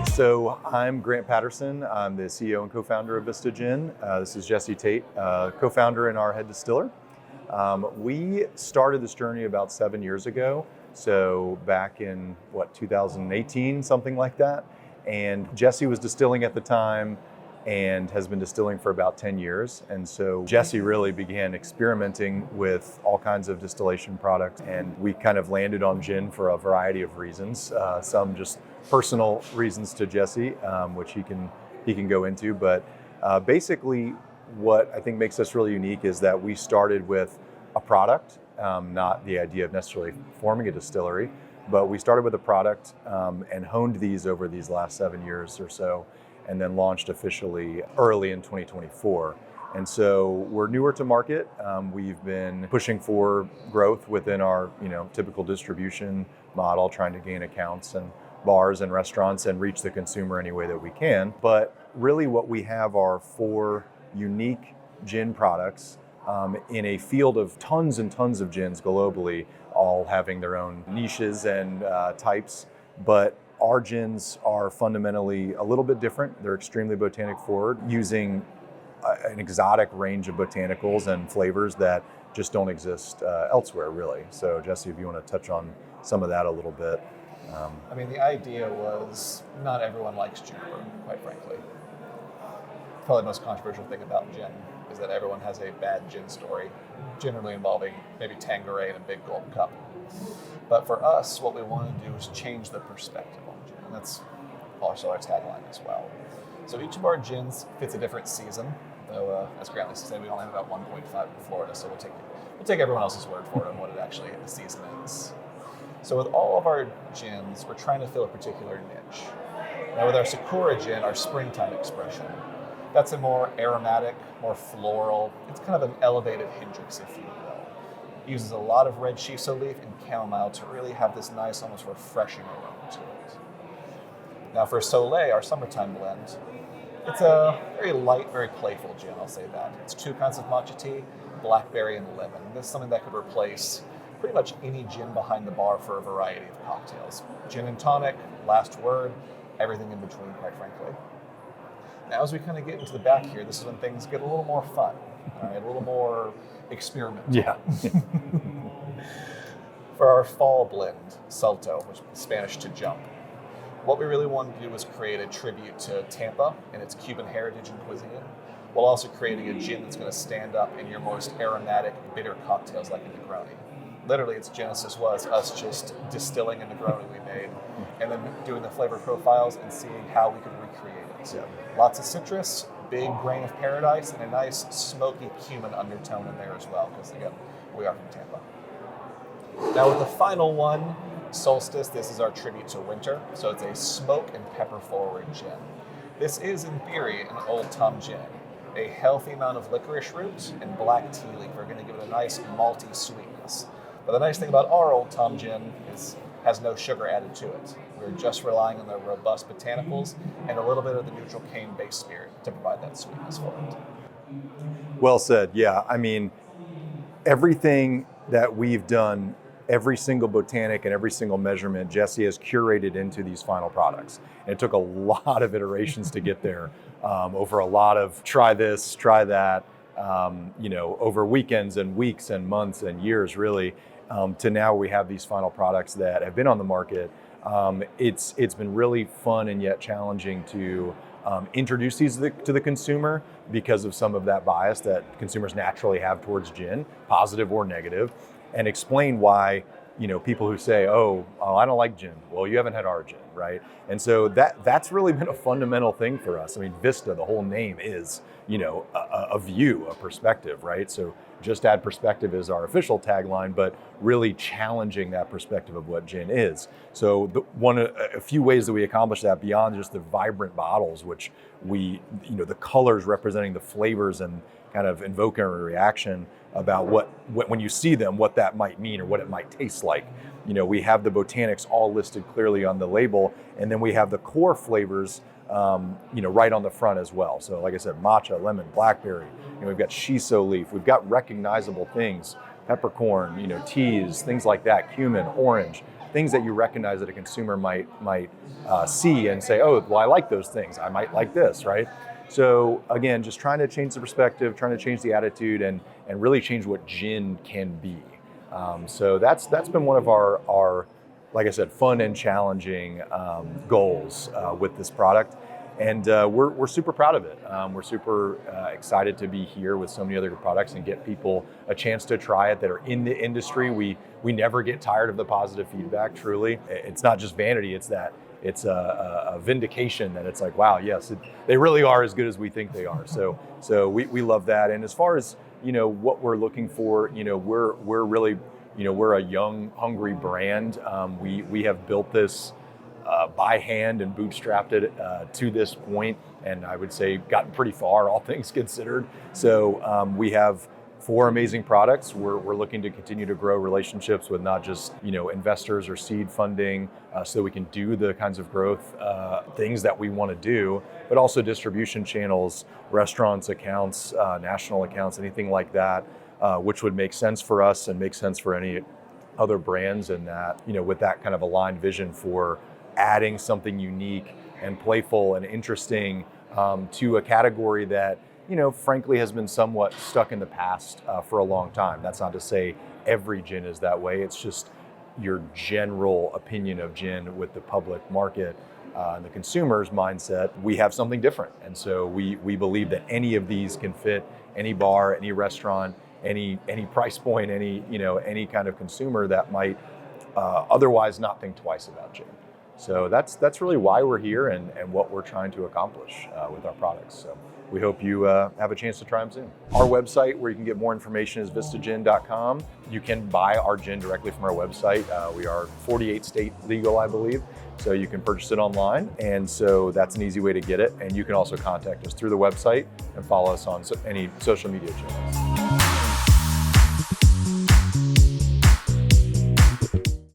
Hi, so I'm Grant Patterson. I'm the CEO and co-founder of Vista Gin. This is Jesse Tate, co-founder and our head distiller. We started this journey about 7 years ago, so back in 2018, something like that. And Jesse was distilling at the time and has been distilling for about 10 years. And so Jesse really began experimenting with all kinds of distillation products, and we kind of landed on gin for a variety of reasons. Some just personal reasons to Jesse, which he can go into. But basically, what I think makes us really unique is that we started with a product, not the idea of necessarily forming a distillery, but we started with a product and honed these over these last 7 years or so, and then launched officially early in 2024. And so we're newer to market. We've been pushing for growth within our typical distribution model, trying to gain accounts and bars and restaurants and reach the consumer any way that we can. But really what we have are 4 unique gin products in a field of tons and tons of gins globally, all having their own niches and types. But our gins are fundamentally a little bit different. They're extremely botanic forward, using an exotic range of botanicals and flavors that just don't exist elsewhere, really. So Jesse, if you want to touch on some of that a little bit. I mean, the idea was not everyone likes juniper, quite frankly. Probably the most controversial thing about gin is that everyone has a bad gin story, generally involving maybe Tanqueray in a big gold cup. But for us, what we wanted to do was change the perspective on gin. And that's also our tagline as well. So each of our gins fits a different season, though as Grant likes to say, we only have about 1.5 in Florida, so we'll take everyone else's word for it on what it actually the season is. So with all of our gins, we're trying to fill a particular niche. Now with our Sakura gin, our springtime expression, that's a more aromatic, more floral, it's kind of an elevated Hendrix, if you will. It uses a lot of red shiso leaf and chamomile to really have this nice, almost refreshing aroma to it. Now for Soleil, our summertime blend, it's a very light, very playful gin, I'll say that. It's 2 kinds of matcha tea, blackberry and lemon. This is something that could replace pretty much any gin behind the bar for a variety of cocktails. Gin and tonic, last word, everything in between, quite frankly. Now, as we kind of get into the back here, this is when things get a little more fun, all right, a little more experimental. Yeah. For our fall blend, Salto, which is Spanish to jump, what we really wanted to do was create a tribute to Tampa and its Cuban heritage and cuisine, while also creating a gin that's going to stand up in your most aromatic, bitter cocktails like a Negroni. Literally, its genesis was us just distilling a Negroni we made and then doing the flavor profiles and seeing how we could recreate it. Yeah. Lots of citrus, big grain of paradise, and a nice smoky cumin undertone in there as well, because again, we are from Tampa. Now with the final one, Solstice, this is our tribute to winter. So it's a smoke and pepper forward gin. This is in theory an Old Tom gin. A healthy amount of licorice root and black tea leaf are going to give it a nice malty sweetness. But the nice thing about our Old Tom gin is has no sugar added to it. We're just relying on the robust botanicals and a little bit of the neutral cane-based spirit to provide that sweetness for it. Well said. Yeah, I mean, everything that we've done, every single botanic and every single measurement, Jesse has curated into these final products. And it took a lot of iterations to get there, over a lot of try this, try that, over weekends and weeks and months and years, really, to now we have these final products that have been on the market. It's been really fun and yet challenging to introduce these to the consumer because of some of that bias that consumers naturally have towards gin, positive or negative, and explain why, people who say, oh, I don't like gin. Well, you haven't had our gin, right? And so that's really been a fundamental thing for us. I mean, Vista, the whole name is, a view, a perspective, right? So just add perspective is our official tagline, but really challenging that perspective of what gin is. So a few ways that we accomplish that beyond just the vibrant bottles, which the colors representing the flavors and kind of invoking a reaction about what when you see them, what that might mean or what it might taste like. We have the botanics all listed clearly on the label, and then we have the core flavors right on the front as well. So like I said, matcha, lemon, blackberry, we've got shiso leaf, we've got recognizable things, peppercorn, teas, things like that, cumin, orange. things that you recognize that a consumer might see and say, oh, well, I like those things. I might like this, right? So again, just trying to change the perspective, trying to change the attitude, and really change what gin can be. So that's been one of our, like I said, fun and challenging goals with this product. And we're super proud of it. We're super excited to be here with so many other products and get people a chance to try it that are in the industry. We never get tired of the positive feedback, truly. It's not just vanity, it's a vindication that it's like, wow, yes, they really are as good as we think they are. So we love that. And as far as, what we're looking for, we're really, we're a young, hungry brand. We have built this by hand and bootstrapped it to this point, and I would say gotten pretty far, all things considered. So we have 4 amazing products. We're looking to continue to grow relationships with not just investors or seed funding, so we can do the kinds of growth things that we want to do, but also distribution channels, restaurants, accounts, national accounts, anything like that, which would make sense for us and make sense for any other brands, and that with that kind of aligned vision for adding something unique and playful and interesting to a category that, frankly has been somewhat stuck in the past for a long time. That's not to say every gin is that way. It's just your general opinion of gin with the public market and the consumer's mindset. We have something different. And so we believe that any of these can fit any bar, any restaurant, any price point, any kind of consumer that might otherwise not think twice about gin. So that's really why we're here and what we're trying to accomplish with our products. So we hope you have a chance to try them soon. Our website where you can get more information is vistagin.com. You can buy our gin directly from our website. We are 48 state legal, I believe, so you can purchase it online. And so that's an easy way to get it. And you can also contact us through the website and follow us on any social media channels.